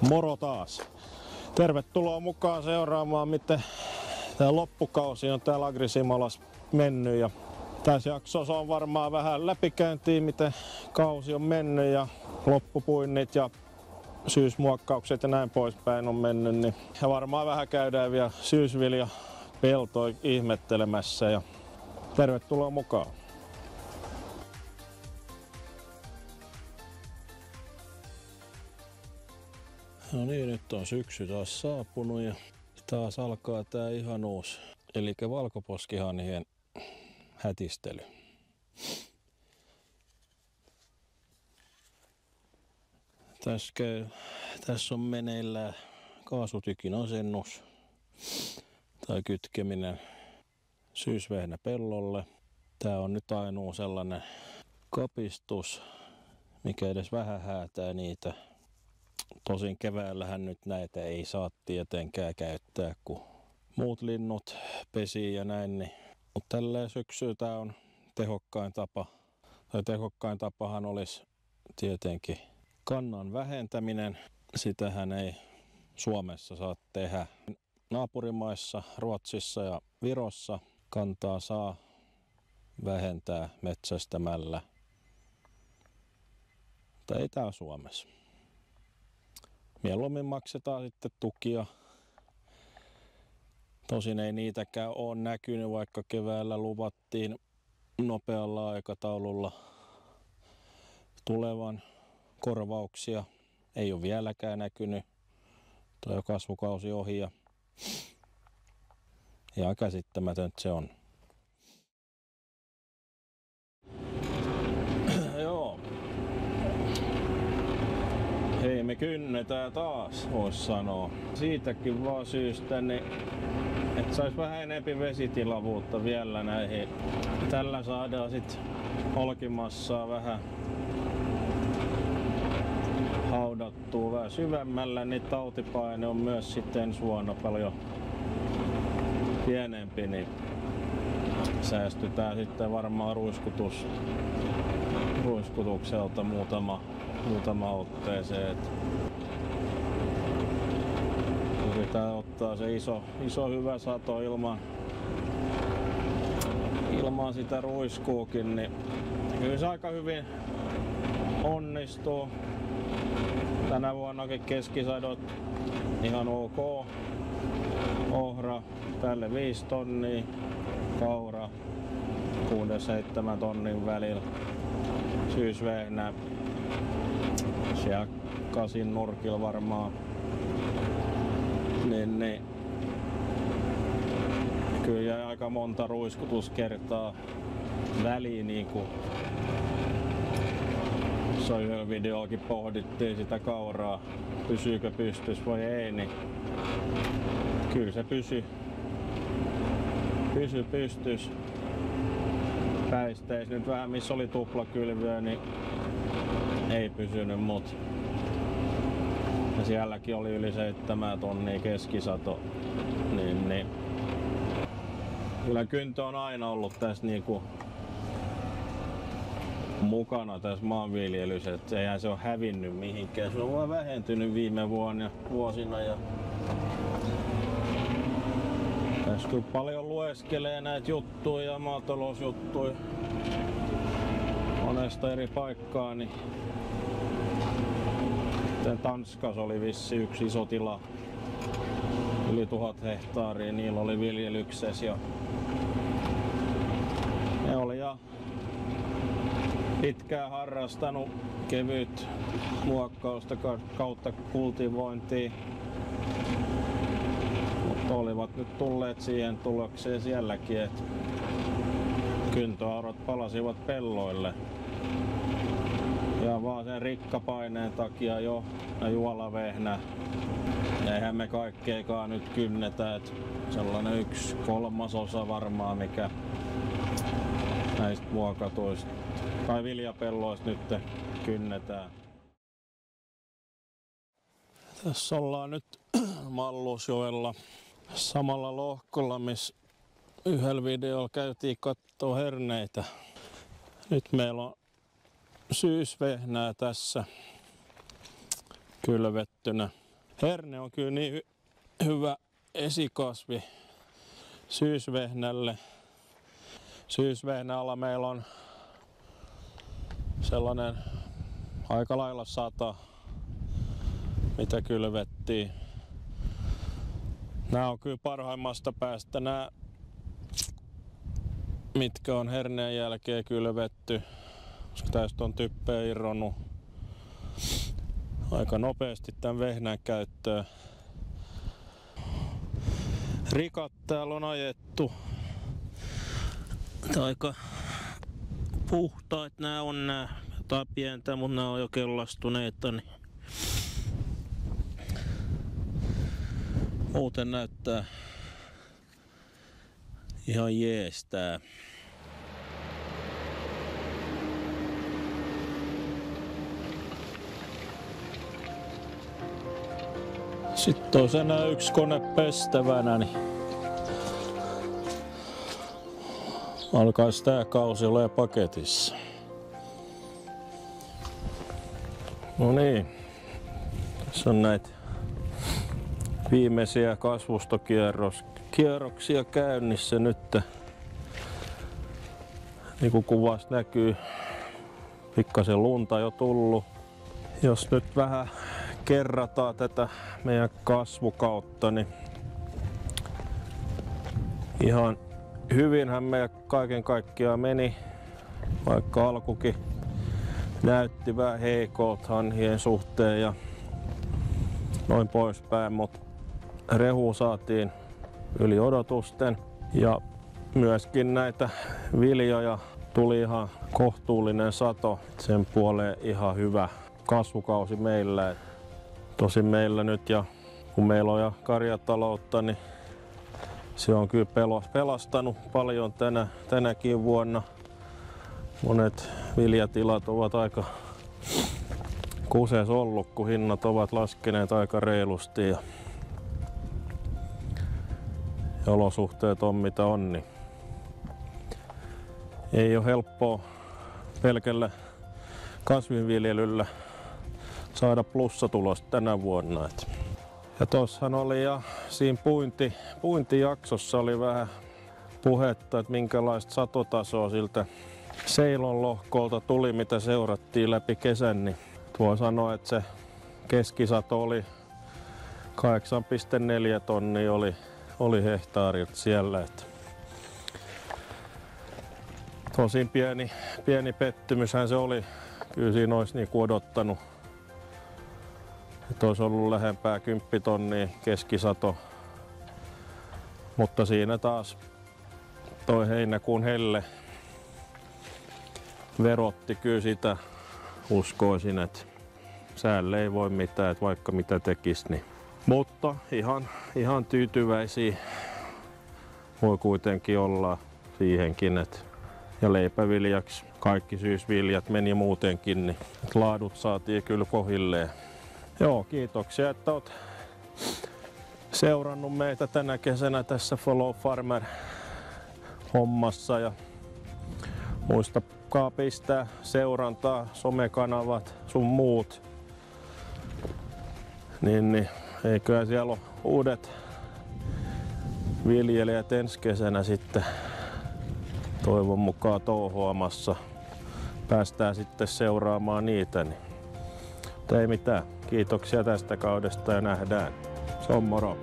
Moro taas! Tervetuloa mukaan seuraamaan, miten tämä loppukausi on täällä Agrisimolassa mennyt. Ja tässä jaksossa on varmaan vähän läpikäyntiä, miten kausi on mennyt ja loppupuinnit ja syysmuokkaukset ja näin poispäin on mennyt. Niin. Ja varmaan vähän käydään vielä syysvilja peltoa ihmettelemässä ja tervetuloa mukaan! No niin, nyt on syksy taas saapunut ja taas alkaa tää ihanuus, eli valkoposkihanhien hätistely. Tässä on meneillään kaasutykin asennus tai kytkeminen syysvehnäpellolle. Tää on nyt ainoa sellainen kapistus, mikä edes vähän häätää niitä. Tosin keväällähän nyt näitä ei saa tietenkään käyttää, kun muut linnut pesii ja näin. Mutta tälleen syksyllä tää on tehokkain tapa. Tai tehokkain tapahan olisi tietenkin kannan vähentäminen. Sitähän ei Suomessa saa tehdä. Naapurimaissa, Ruotsissa ja Virossa kantaa saa vähentää metsästämällä. Mutta ei täällä Suomessa. Mieluummin maksetaan sitten tukia. Tosin ei niitäkään ole näkynyt, vaikka keväällä luvattiin nopealla aikataululla tulevan korvauksia. Ei ole vieläkään näkynyt. Tuo kasvukausi ohi ja ihan käsittämätöntä se on. Joo. Hei, me kynnetään taas, vois sanoa. Siitäkin vaan syystä, niin että sais vähän enempi vesitilavuutta vielä näihin. Tällä saadaan sit olkimassaa vähän haudattua vähän syvemmällä, niin tautipaine on myös sitten ensi vuonna paljon pienempi, niin säästytään sitten varmaan ruiskutukselta muutama otteeseen. Yritetään ottaa se iso hyvä sato ilman sitä ruiskuukin, niin kyllä se aika hyvin onnistuu. Tänä vuonnakin keskisadot ihan ok. Ohra tälle 5 tonnia, kaura 6-7 tonnin välillä, syysvehnä siellä 8 nurkilla varmaan. Niin. Kyllä jäi aika monta ruiskutuskertaa väliin, niin kuin yhdellä videollakin pohdittiin sitä kauraa, pysyykö pystys vai ei, niin kyllä se pysy pystys. Päisteis nyt vähän missä oli tuplakylvyä, niin ei pysynyt, mut ja sielläkin oli yli 7 tonnia keskisato, niin kyllä kyntö on aina ollut tässä niinku mukana tässä maanviljelyssä, että eihän se ole hävinnyt mihinkään. Se on vaan vähentynyt viime vuosina ja tässä kun paljon lueskelee näitä juttuja ja maatalousjuttuja monesta eri paikkaa, niin Tanskassa oli vissi yksi iso tila, yli 1000 hehtaaria, niillä oli viljelyksessä ja ne oli ja pitkään harrastanut kevyt muokkausta kautta kultivointia, mutta olivat nyt tulleet siihen tulokseen sielläkin, että kyntöaurot palasivat pelloille. Ja vaan sen rikkapaineen takia jo juolavehnä. Eihän me kaikkeakaan nyt kynnetä, että sellainen 1/3 varmaan mikä näistä muokatuista tai viljapelloista nyt kynnetään. Tässä ollaan nyt Mallusjoella samalla lohkolla, missä yhdellä videolla käytiin kattoo herneitä. Nyt meillä on syysvehnää tässä kylvettynä. Herne on kyllä niin hyvä esikasvi syysvehnälle. Syysvehnällä meillä on sellainen aika lailla 100, mitä kylvettiin. Nämä on kyllä parhaimmasta päästä nämä, mitkä on herneen jälkeen kylvetty, koska tästä on typpeä irronnut aika nopeasti tämän vehnän käyttöön. Rikat täällä on ajettu. Aika puhtaat nämä on nämä. Jotain pientä, mutta nämä on jo kellastuneita. Niin muuten näyttää ihan jees tää. Sitten olisi enää yksi kone pestävänä, niin alkaisi tää kausi olemaan paketissa. No niin, tässä on näitä viimeisiä kasvustokierroksia käynnissä nyt. Niin kuin kuvassa näkyy, pikkasen lunta jo tullut. Jos nyt vähän kerrataan tätä meidän kasvukautta, niin ihan hyvinhän meidän kaiken kaikkiaan meni, vaikka alkukin näytti vähän heikolta hanhien suhteen ja noin poispäin, mutta rehu saatiin yli odotusten ja myöskin näitä viljoja tuli ihan kohtuullinen sato, sen puoleen ihan hyvä kasvukausi meillä. Tosin meillä nyt, ja kun meillä on jo karjataloutta, niin se on kyllä pelastanut paljon tänäkin vuonna. Monet viljatilat ovat aika kuseessa ollut, kun hinnat ovat laskeneet aika reilusti ja olosuhteet on mitä on. Niin ei ole helppoa pelkällä kasvinviljelyllä saada plussatulosta tänä vuonna. Ja tossahan oli ja siinä puintijaksossa oli vähän puhetta, että minkälaista satotasoa siltä Seilon lohkolta tuli, mitä seurattiin läpi kesän. Niin voi sanoa, että se keskisato oli 8,4 tonnia oli hehtaarilta siellä. Että tosin pieni pettymyshän se oli. Kyllä siinä olisi niin odottanut, että olisi ollut lähempää 10 tonnia keskisato. Mutta siinä taas toi heinäkuun helle verotti kyllä sitä, uskoisin, että säälle ei voi mitään, että vaikka mitä tekisi. Niin. Mutta ihan tyytyväisiä voi kuitenkin olla siihenkin, että ja leipäviljaksi kaikki syysviljat meni muutenkin, niin laadut saatiin kyllä kohilleen. Joo, kiitoksia, että olet seurannut meitä tänä kesänä tässä Follow Farmer hommassa ja muistakaa pistää seurantaa, somekanavat, sun muut. Niin eiköhän siellä ole uudet viljelijät ensi kesänä sitten toivon mukaan touhuamassa. Päästään sitten seuraamaan niitä. Niin. Ei mitään. Kiitoksia tästä kaudesta ja nähdään. Se on moro.